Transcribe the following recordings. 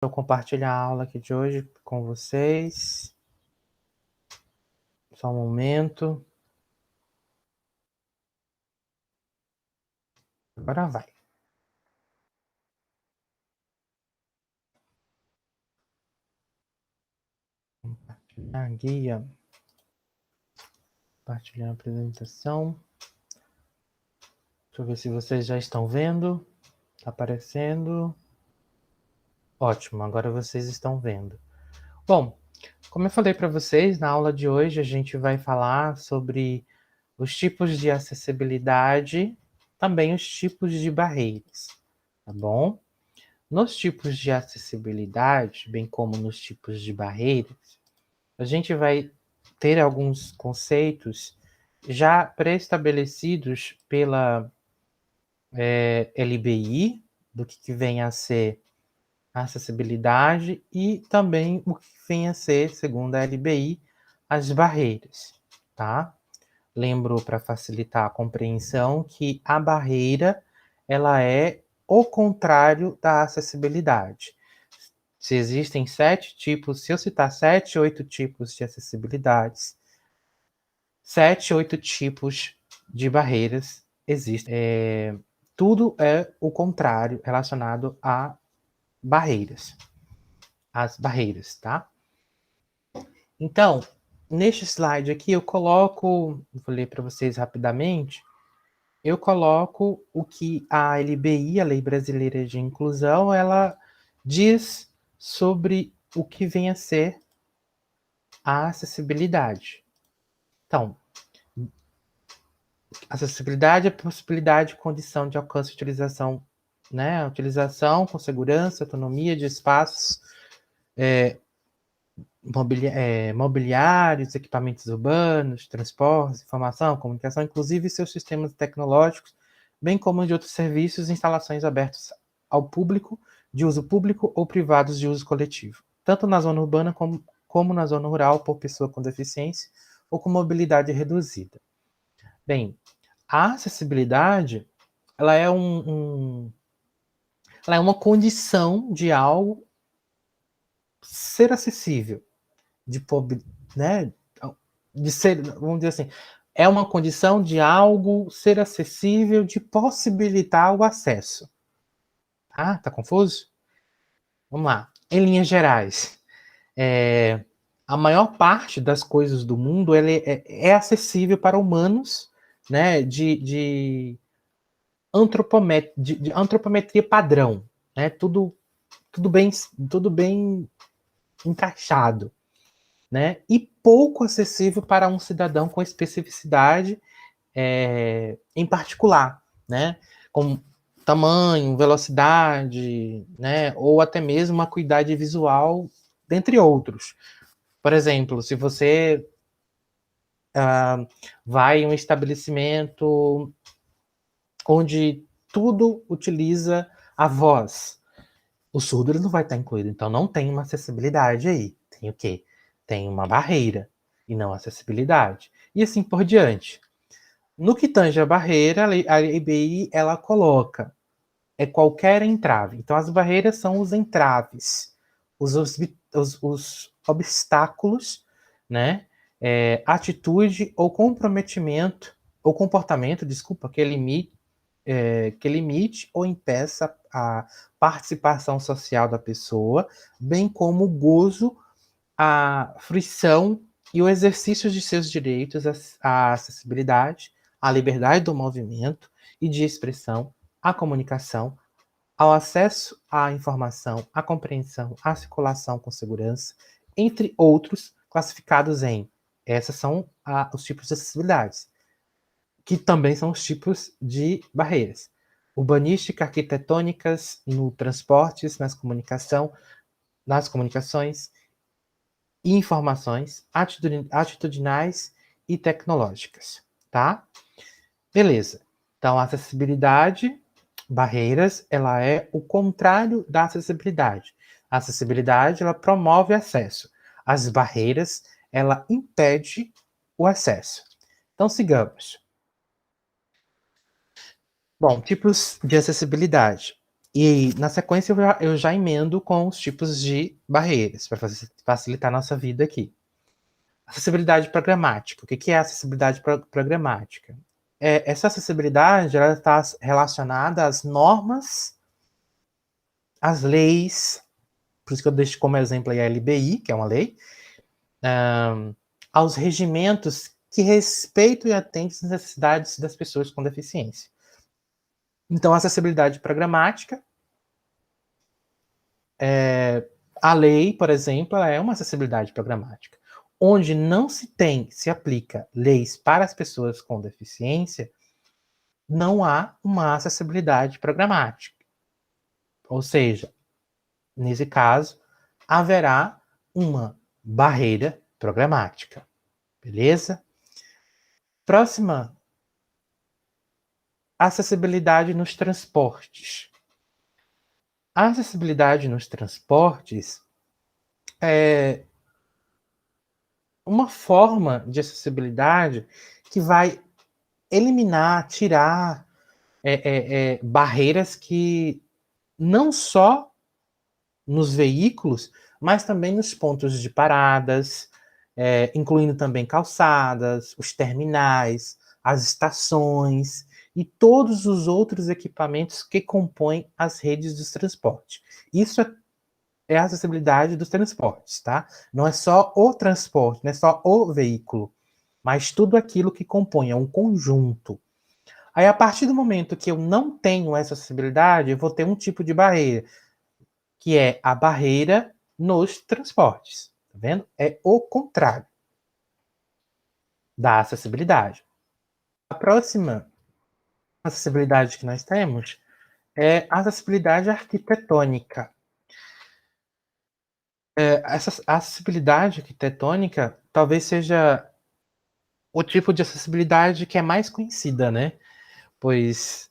Vou compartilhar a aula aqui de hoje com vocês. Só um momento. Agora vai. Compartilhar a guia. Compartilhar a apresentação. Deixa eu ver se vocês já estão vendo. Está aparecendo. Ótimo, agora vocês estão vendo. Bom, como eu falei para vocês, na aula de hoje a gente vai falar sobre os tipos de acessibilidade, também os tipos de barreiras, tá bom? Nos tipos de acessibilidade, bem como nos tipos de barreiras, a gente vai ter alguns conceitos já pré-estabelecidos pela LBI, do que vem a ser a acessibilidade e também o que vem a ser, segundo a LBI, as barreiras, tá? Lembro, para facilitar a compreensão, que a barreira ela é o contrário da acessibilidade. Se existem 7 tipos, se eu citar 7, 8 tipos de acessibilidades, 7, 8 tipos de barreiras existem. Tudo é o contrário relacionado a barreiras. As barreiras, tá? Então, neste slide aqui eu coloco, vou ler para vocês rapidamente, eu coloco o que a LBI, a Lei Brasileira de Inclusão, ela diz sobre o que vem a ser a acessibilidade. Então, acessibilidade é possibilidade, condição de alcance e utilização, né? Utilização com segurança, autonomia de espaços mobiliários, equipamentos urbanos, transportes, informação, comunicação, inclusive seus sistemas tecnológicos, bem como de outros serviços e instalações abertos ao público, de uso público ou privados de uso coletivo, tanto na zona urbana como na zona rural, por pessoa com deficiência ou com mobilidade reduzida. Bem, a acessibilidade, ela é ela é uma condição de algo ser acessível, né, de ser, vamos dizer assim, é uma condição de algo ser acessível, de possibilitar o acesso. Tá confuso? Vamos lá. Em linhas gerais, a maior parte das coisas do mundo é acessível para humanos, né, de antropometria padrão, né, tudo bem encaixado, né, e pouco acessível para um cidadão com especificidade em particular, né, como tamanho, velocidade, né, ou até mesmo uma acuidade visual, dentre outros. Por exemplo, se você vai em um estabelecimento onde tudo utiliza a voz, o surdo ele não vai estar incluído, então não tem uma acessibilidade aí. Tem o quê? Tem uma barreira e não acessibilidade. E assim por diante. No que tange a barreira, a EBI ela coloca qualquer entrave. Então as barreiras são os entraves, os obstáculos, né? Atitude ou comprometimento, ou comportamento, desculpa, que limite ou impeça a participação social da pessoa, bem como o gozo, a fruição e o exercício de seus direitos à acessibilidade, à liberdade do movimento e de expressão, à comunicação, ao acesso à informação, à compreensão, à circulação com segurança, entre outros, classificados em essas são os tipos de acessibilidades, que também são os tipos de barreiras. Urbanística, arquitetônicas, no transportes, nas comunicações, informações, atitudinais e tecnológicas, tá? Beleza. Então, a acessibilidade, barreiras, ela é o contrário da acessibilidade. A acessibilidade, ela promove acesso. As barreiras, ela impede o acesso. Então, sigamos. Bom, tipos de acessibilidade. E na sequência eu já emendo com os tipos de barreiras, para facilitar a nossa vida aqui. Acessibilidade programática. O que é acessibilidade programática? Essa acessibilidade está relacionada às normas, às leis, por isso que eu deixo como exemplo aí a LBI, que é uma lei, aos regimentos que respeitam e atendem às necessidades das pessoas com deficiência. Então, a acessibilidade programática, a lei, por exemplo, ela é uma acessibilidade programática. Onde não se aplica leis para as pessoas com deficiência, não há uma acessibilidade programática. Ou seja, nesse caso, haverá uma barreira programática. Beleza? Próxima, acessibilidade nos transportes. A acessibilidade nos transportes é uma forma de acessibilidade que vai eliminar, tirar barreiras que não só nos veículos, mas também nos pontos de paradas, incluindo também calçadas, os terminais, as estações e todos os outros equipamentos que compõem as redes de transporte. Isso é a acessibilidade dos transportes, tá? Não é só o transporte, não é só o veículo, mas tudo aquilo que compõe, é um conjunto. Aí, a partir do momento que eu não tenho essa acessibilidade, eu vou ter um tipo de barreira, que é a barreira nos transportes. Tá vendo? É o contrário da acessibilidade. A próxima acessibilidade que nós temos é a acessibilidade arquitetônica. Essa acessibilidade arquitetônica talvez seja o tipo de acessibilidade que é mais conhecida, né? Pois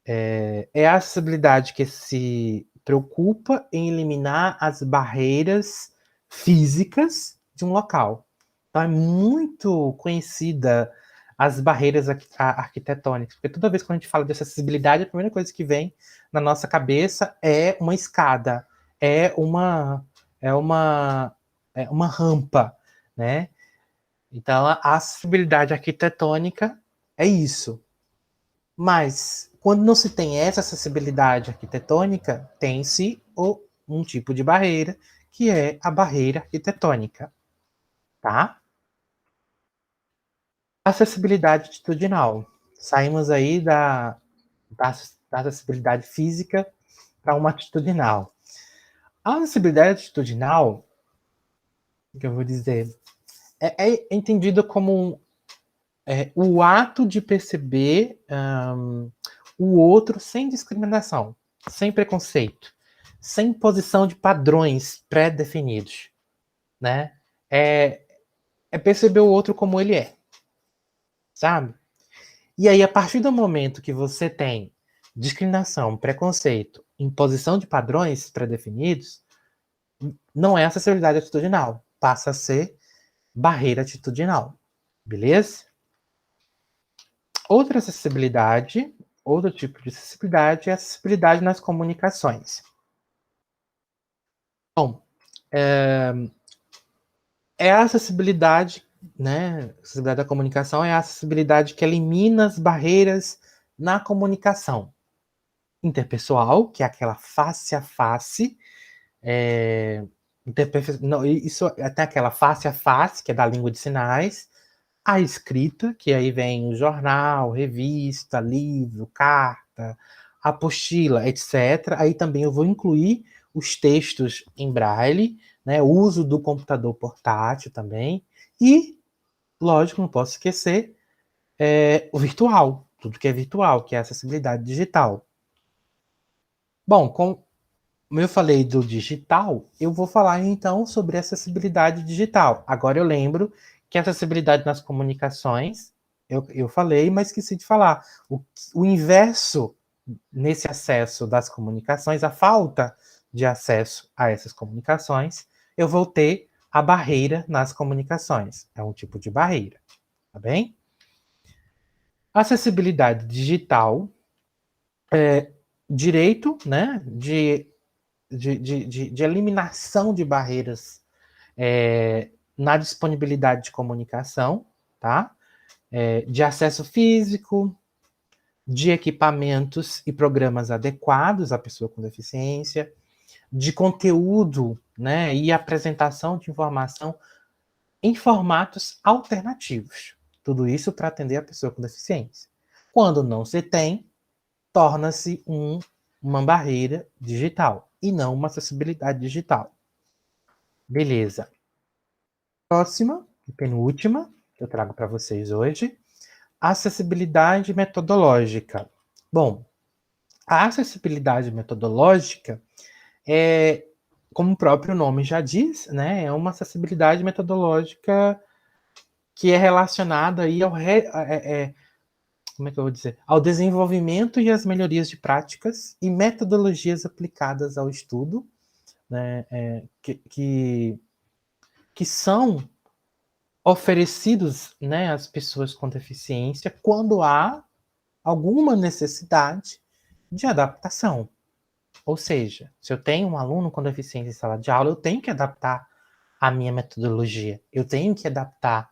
é a acessibilidade que se preocupa em eliminar as barreiras físicas de um local. Então é muito conhecida as barreiras arquitetônicas, porque toda vez que a gente fala de acessibilidade, a primeira coisa que vem na nossa cabeça é uma escada, é uma é uma é uma rampa, né? Então a acessibilidade arquitetônica é isso. Mas, quando não se tem essa acessibilidade arquitetônica, tem-se um tipo de barreira, que é a barreira arquitetônica, tá? Acessibilidade atitudinal. Saímos aí da acessibilidade física para uma atitudinal. A acessibilidade atitudinal, que eu vou dizer, é entendida como o ato de perceber o outro sem discriminação, sem preconceito, sem imposição de padrões pré-definidos, né? É perceber o outro como ele é, sabe? E aí, a partir do momento que você tem discriminação, preconceito, imposição de padrões pré-definidos, não é acessibilidade atitudinal, passa a ser barreira atitudinal, beleza? Outra acessibilidade, outro tipo de acessibilidade é a acessibilidade nas comunicações. Bom, é a acessibilidade, né? A acessibilidade da comunicação é a acessibilidade que elimina as barreiras na comunicação interpessoal, que é aquela face a face. Não, isso até aquela face a face, que é da língua de sinais, a escrita, que aí vem o jornal, revista, livro, carta, apostila, etc. Aí também eu vou incluir os textos em braille, né, o uso do computador portátil também, e, lógico, não posso esquecer, o virtual, tudo que é virtual, que é a acessibilidade digital. Bom, como eu falei do digital, eu vou falar então sobre acessibilidade digital. Agora eu lembro que a acessibilidade nas comunicações, eu falei, mas esqueci de falar. O inverso nesse acesso das comunicações, a falta de acesso a essas comunicações, eu vou ter a barreira nas comunicações. É um tipo de barreira, tá bem? Acessibilidade digital direito, né, de eliminação de barreiras na disponibilidade de comunicação, tá? De acesso físico, de equipamentos e programas adequados à pessoa com deficiência, de conteúdo, né, e apresentação de informação em formatos alternativos. Tudo isso para atender a pessoa com deficiência. Quando não se tem, torna-se uma barreira digital e não uma acessibilidade digital. Beleza. Próxima e penúltima que eu trago para vocês hoje, acessibilidade metodológica. Bom, a acessibilidade metodológica como o próprio nome já diz, né, é uma acessibilidade metodológica que é relacionada aí como é que eu vou dizer? Ao desenvolvimento e às melhorias de práticas e metodologias aplicadas ao estudo, né, que são oferecidos, né, às pessoas com deficiência quando há alguma necessidade de adaptação. Ou seja, se eu tenho um aluno com deficiência em sala de aula, eu tenho que adaptar a minha metodologia. Eu tenho que adaptar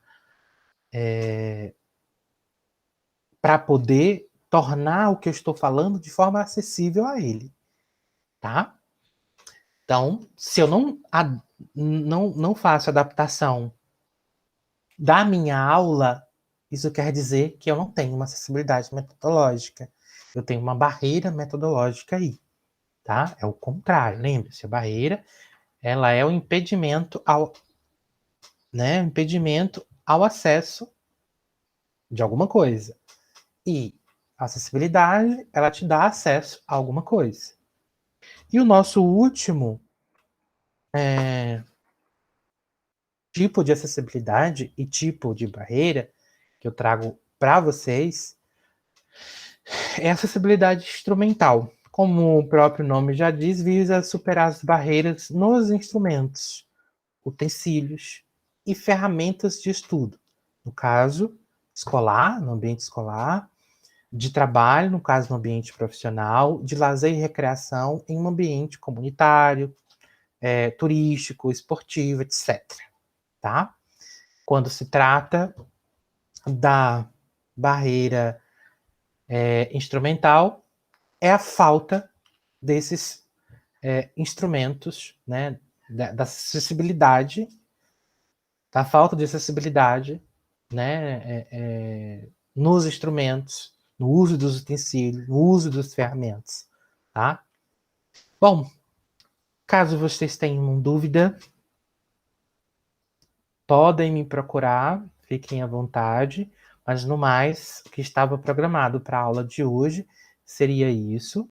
para poder tornar o que eu estou falando de forma acessível a ele, tá? Então, se eu não faço adaptação da minha aula, isso quer dizer que eu não tenho uma acessibilidade metodológica. Eu tenho uma barreira metodológica aí, tá? É o contrário, lembre-se, a barreira, ela é o impedimento ao acesso de alguma coisa. E a acessibilidade, ela te dá acesso a alguma coisa. E o nosso último tipo de acessibilidade e tipo de barreira que eu trago para vocês é a acessibilidade instrumental. Como o próprio nome já diz, visa superar as barreiras nos instrumentos, utensílios e ferramentas de estudo. No caso, escolar, no ambiente escolar, de trabalho, no caso, no ambiente profissional, de lazer e recreação em um ambiente comunitário, turístico, esportivo, etc. Tá? Quando se trata da barreira instrumental, é a falta desses instrumentos, né, da acessibilidade, da falta de acessibilidade, né, nos instrumentos, no uso dos utensílios, no uso das ferramentas, tá? Bom, caso vocês tenham dúvida, podem me procurar, fiquem à vontade, mas no mais, o que estava programado para a aula de hoje seria isso.